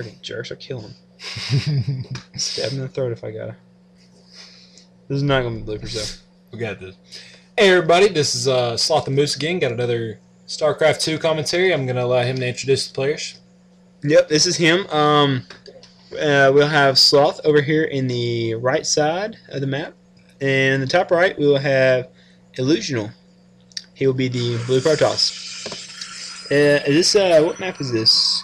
Freaking jerks, I'll kill him. Stab him in the throat if I gotta. This is not going to be bloopers, though. We got this. Hey, everybody, this is SlothNMoose again. Got another Starcraft 2 commentary. I'm going to allow him to introduce the players. Yep, this is him. We'll have Sloth over here in the right side of the map. And in the top right, we will have Illusional. He will be the blue Protoss. What map is this?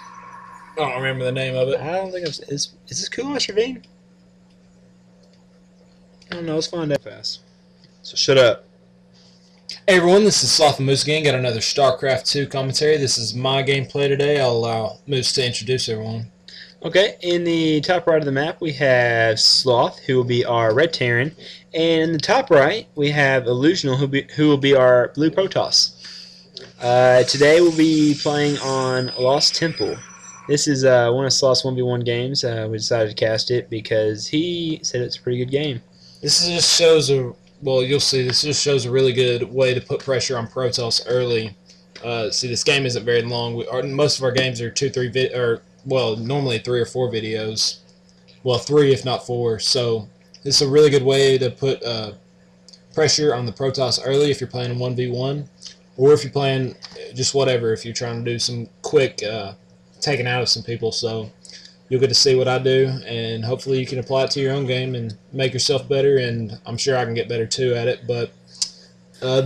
I don't remember the name of it. I don't think is this Cool Ravine? I don't know. Let's find out fast. So shut up. Hey everyone, this is SlothNMoose again. Got another StarCraft 2 commentary. This is my gameplay today. I'll allow Moose to introduce everyone. Okay, in the top right of the map we have Sloth, who will be our red Terran, and in the top right we have Illusional, who will be our blue Protoss. Today we'll be playing on Lost Temple. This is one of Sloth's 1v1 games. We decided to cast it because he said it's a pretty good game. This just shows a, well, you'll see, this just shows a really good way to put pressure on Protoss early. See, this game isn't very long. Most of our games are normally 3 or 4 videos. Well, 3 if not 4. So this is a really good way to put pressure on the Protoss early if you're playing in 1v1. Or if you're playing just whatever, if you're trying to do some quick taking out of some people. So you'll get to see what I do, and hopefully you can apply it to your own game and make yourself better, and I'm sure I can get better too at it, but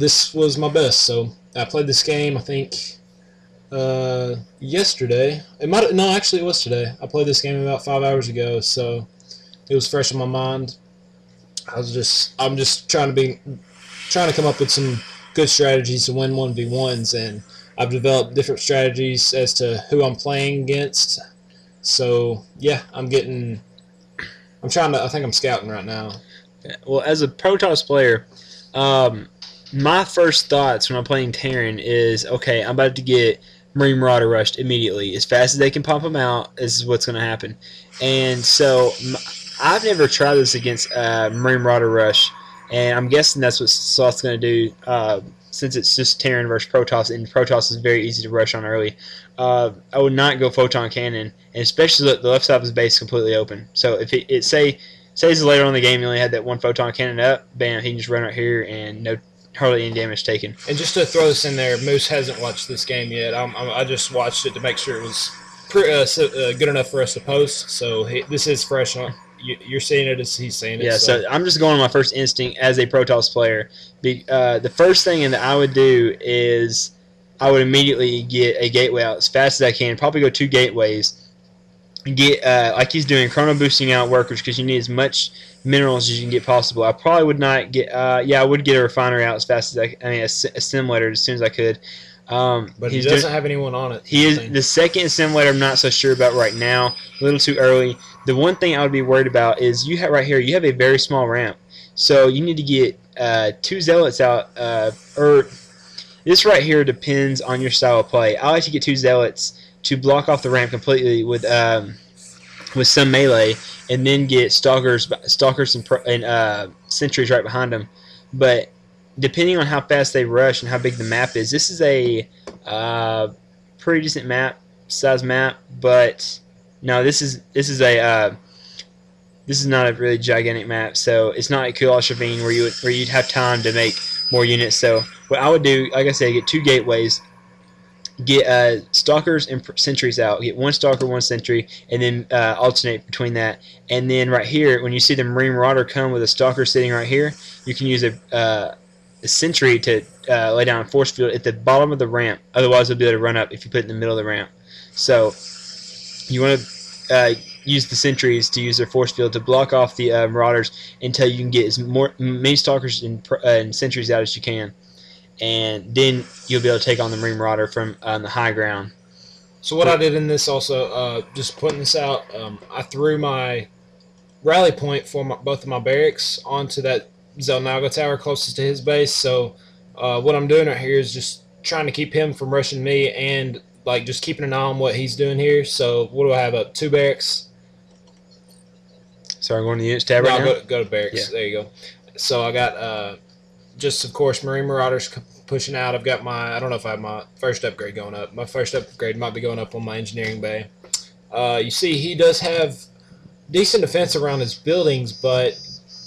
this was my best. So I played this game, I think, yesterday. No, actually it was today. I played this game about 5 hours ago, so it was fresh in my mind. I'm just trying to come up with some good strategies to win 1v1s, and I've developed different strategies as to who I'm playing against. So yeah, I think I'm scouting right now. Well, as a Protoss player, my first thoughts when I'm playing Terran is, okay, I'm about to get Marine Marauder rushed immediately. As fast as they can pump them out, this is what's going to happen. And so I've never tried this against Marine Marauder rush, and I'm guessing that's what Sloth's going to do, since it's just Terran versus Protoss, and Protoss is very easy to rush on early. I would not go Photon Cannon, and especially the left side of his base is completely open. So if it say later on in the game you only had that one Photon Cannon up, bam, he can just run right here and hardly any damage taken. And just to throw this in there, Moose hasn't watched this game yet. I just watched it to make sure it was good enough for us to post. So this is fresh on. You're seeing it as he's seeing it. Yeah, so I'm just going on my first instinct as a Protoss player. The first thing that I would do is I would immediately get a gateway out as fast as I can. Probably go 2 gateways. Get like he's doing, chrono boosting out workers because you need as much minerals as you can get possible. I probably would not get. I would get a refinery out as fast as a assimilator as soon as I could. But he doesn't have anyone on it. He is the second assimilator. I'm not so sure about right now. A little too early. The one thing I would be worried about is you have right here. You have a very small ramp, so you need to get 2 zealots out. This right here depends on your style of play. I like to get 2 zealots to block off the ramp completely with some melee, and then get stalkers and sentries right behind them. But depending on how fast they rush and how big the map is, this is a pretty decent size map. But no, this is not a really gigantic map, so it's not a Cool Ravine where you'd have time to make more units. So what I would do, like I said, get 2 gateways, get stalkers and sentries out. Get 1 stalker, 1 sentry, and then alternate between that. And then right here, when you see the Marine Marauder come with a stalker sitting right here, you can use a sentry to lay down a force field at the bottom of the ramp. Otherwise, they'll be able to run up if you put it in the middle of the ramp. So you want to use the sentries to use their force field to block off the Marauders until you can get many stalkers and sentries out as you can. And then you'll be able to take on the Marine Marauder from the high ground. So what I did in this also, just putting this out, I threw my rally point for both of my barracks onto that Zelnaga tower closest to his base. So what I'm doing right here is just trying to keep him from rushing me, and like just keeping an eye on what he's doing here. So what do I have up? 2 barracks. So I'm going to the units tab right now? Go to barracks. Yeah. There you go. So I got just, of course, Marine Marauders pushing out. I've got I don't know if I have my first upgrade going up. My first upgrade might be going up on my engineering bay. You see, he does have decent defense around his buildings, but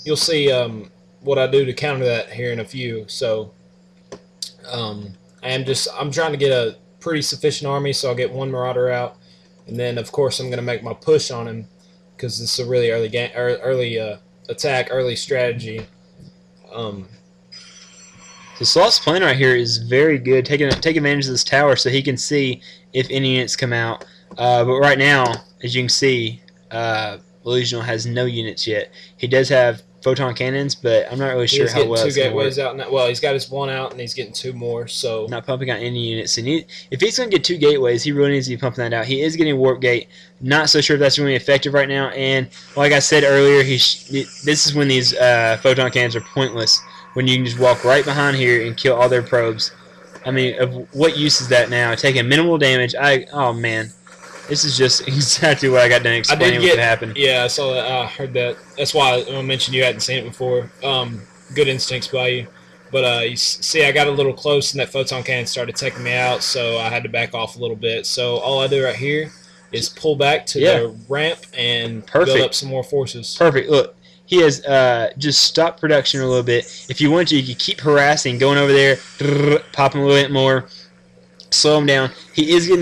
you'll see what I do to counter that here in a few. So I'm trying to get a pretty sufficient army, so I'll get one Marauder out, and then of course I'm going to make my push on him because this is a really early game, or early attack, early strategy. So Sloth's plan right here is very good, take advantage of this tower so he can see if any units come out. But right now, as you can see, Illusional has no units yet. He does have photon cannons, but I'm not really sure how well it's going to work. He's getting 2 gateways out now. Well, he's got his 1 out, and he's getting 2 more. So not pumping out any units. And if he's going to get 2 gateways, he really needs to be pumping that out. He is getting warp gate. Not so sure if that's really effective right now. And like I said earlier, this is when these photon cannons are pointless. When you can just walk right behind here and kill all their probes. I mean, of what use is that now? Taking minimal damage. Oh man. This is just exactly what I got done explaining what could happen. Yeah, I saw that. I heard that. That's why I mentioned you hadn't seen it before. Good instincts by you. But you see, I got a little close, and that photon cannon started taking me out, so I had to back off a little bit. So all I do right here is pull back to the ramp and build up some more forces. Perfect. Look, he has just stopped production a little bit. If you want to, you could keep harassing, going over there, pop him a little bit more, slow him down. He is getting the